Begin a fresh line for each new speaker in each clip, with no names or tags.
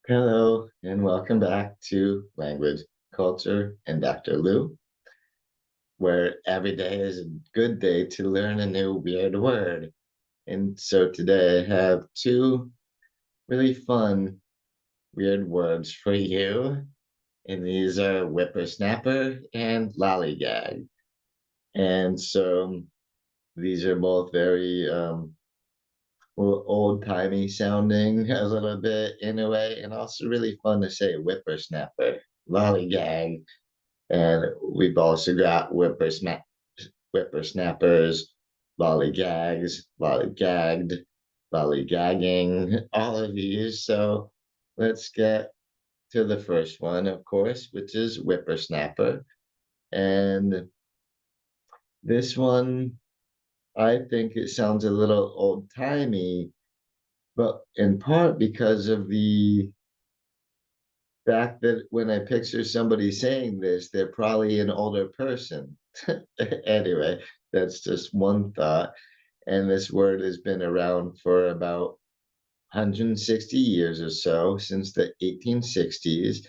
Hello, and welcome back to Language, Culture, and Dr. Lou, where every day is a good day to learn a new weird word. And so today I have two really fun weird words for you, and these are whippersnapper and lollygag. And so these are both very old timey sounding a little bit in a way, and also really fun to say whippersnapper, lollygag. And we've also got whippersnappers, lollygags, lollygagged, lollygagging, all of these. So let's get to the first one, of course, which is whippersnapper. And this one, I think it sounds a little old timey, but in part because of the fact that when I picture somebody saying this, they're probably an older person. Anyway, that's just one thought. And this word has been around for about 160 years or so, since the 1860s.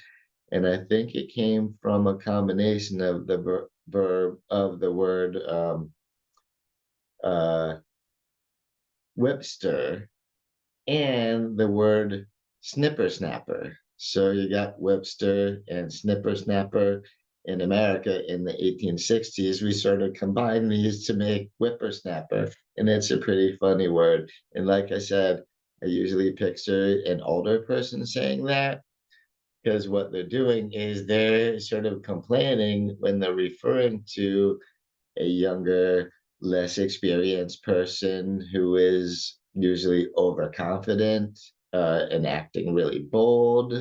And I think it came from a combination of the verb of the word uh, whipster and the word snippersnapper. So you got Webster and snippersnapper in America in the 1860s. We sort of combined these to make whippersnapper, and it's a pretty funny word. And like I said, I usually picture an older person saying that because what they're doing is they're sort of complaining when they're referring to a younger, less experienced person who is usually overconfident and acting really bold.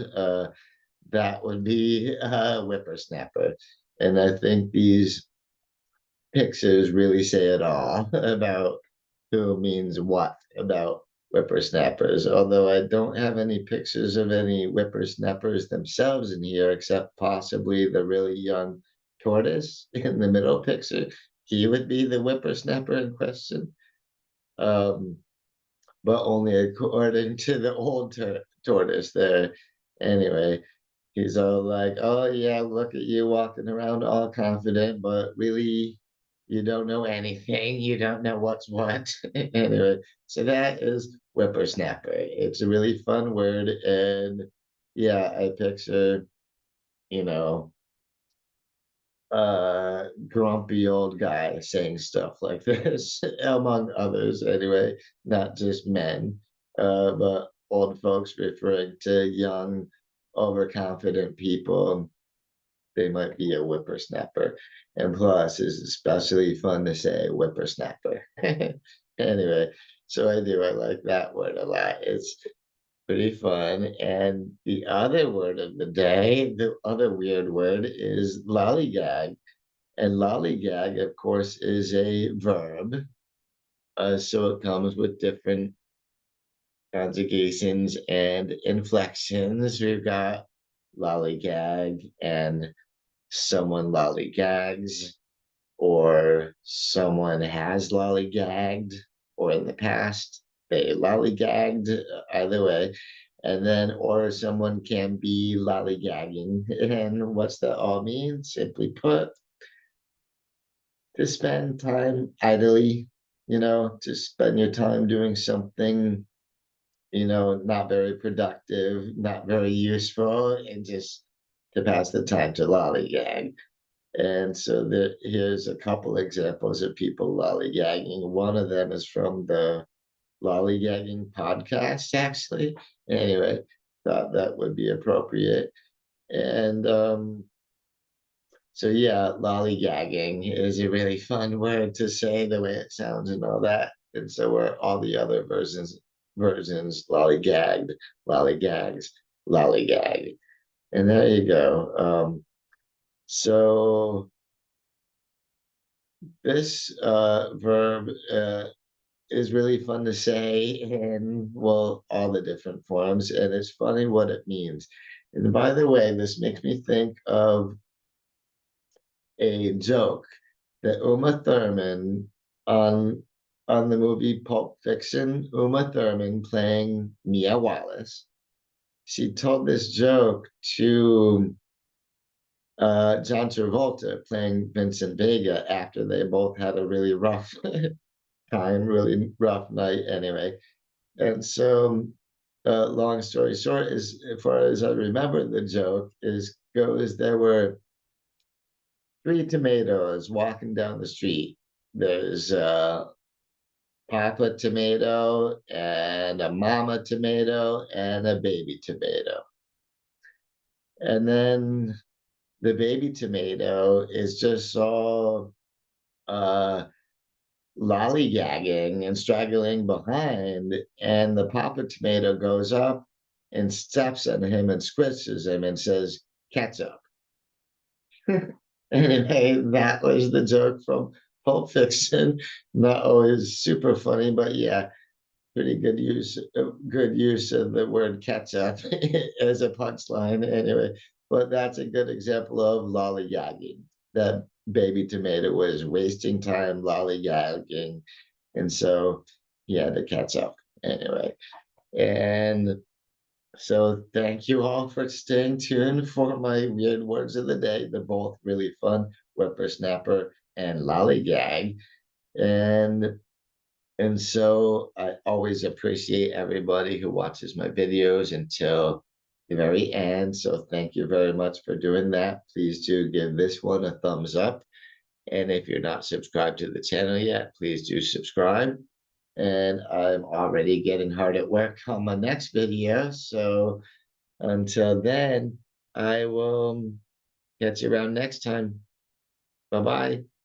That would be a whippersnapper. And I think these pictures really say it all about who means what about whippersnappers. Although I don't have any pictures of any whippersnappers themselves in here, except possibly the really young tortoise in the middle picture. He would be the whippersnapper in question, um, but only according to the old tortoise there. Anyway, he's all like, "Oh yeah, look at you walking around all confident, but really you don't know anything. You don't know what's what." Anyway, so that is whippersnapper. It's a really fun word, and yeah, I picture, you know, grumpy old guy saying stuff like this, among others anyway, not just men, but old folks referring to young, overconfident people. They might be a whippersnapper. And plus, it's especially fun to say whippersnapper. Anyway, so I like that word a lot. It's pretty fun. And the other word of the day, the other weird word is lollygag. And lollygag, of course, is a verb. So it comes with different conjugations and inflections. We've got lollygag and someone lollygags, or someone has lollygagged, or in the past they lollygagged, either way. And then, or someone can be lollygagging. And what's that all mean? Simply put, to spend time idly, to spend your time doing something, not very productive, not very useful, and just to pass the time to lollygag. And so here's a couple examples of people lollygagging. One of them is from the lollygagging podcast, actually. Anyway, thought that would be appropriate. And so yeah, lollygagging is a really fun word to say the way it sounds and all that. And so are all the other versions lollygagged, lollygags, lollygag. And there you go. So this verb is really fun to say in, well, all the different forms, and it's funny what it means. And by the way, this makes me think of a joke that Uma Thurman on on the movie Pulp Fiction, Uma Thurman playing Mia Wallace. she told this joke to John Travolta playing Vincent Vega after they both had a really rough time, really rough night anyway. And so, long story short, is as far as I remember, the joke is goes there were three tomatoes walking down the street. There's Papa tomato and a mama tomato and a baby tomato. And then the baby tomato is just all uh lollygagging and straggling behind, and the papa tomato goes up and steps on him and squishes him and says, "Ketchup." Anyway, that was the joke from Pulp Fiction. Not always super funny, but yeah, pretty good use of the word ketchup as a punchline anyway. But that's a good example of lollygagging. That baby tomato was wasting time lollygagging, and so he had to catch up anyway. And so thank you all for staying tuned for my weird words of the day. They're both really fun, whippersnapper and lollygag. And and so I always appreciate everybody who watches my videos until the very end. So thank you very much for doing that. Please do give this one a thumbs up. And if you're not subscribed to the channel yet, please do subscribe. And I'm already getting hard at work on my next video. So until then, I will catch you around next time. Bye bye.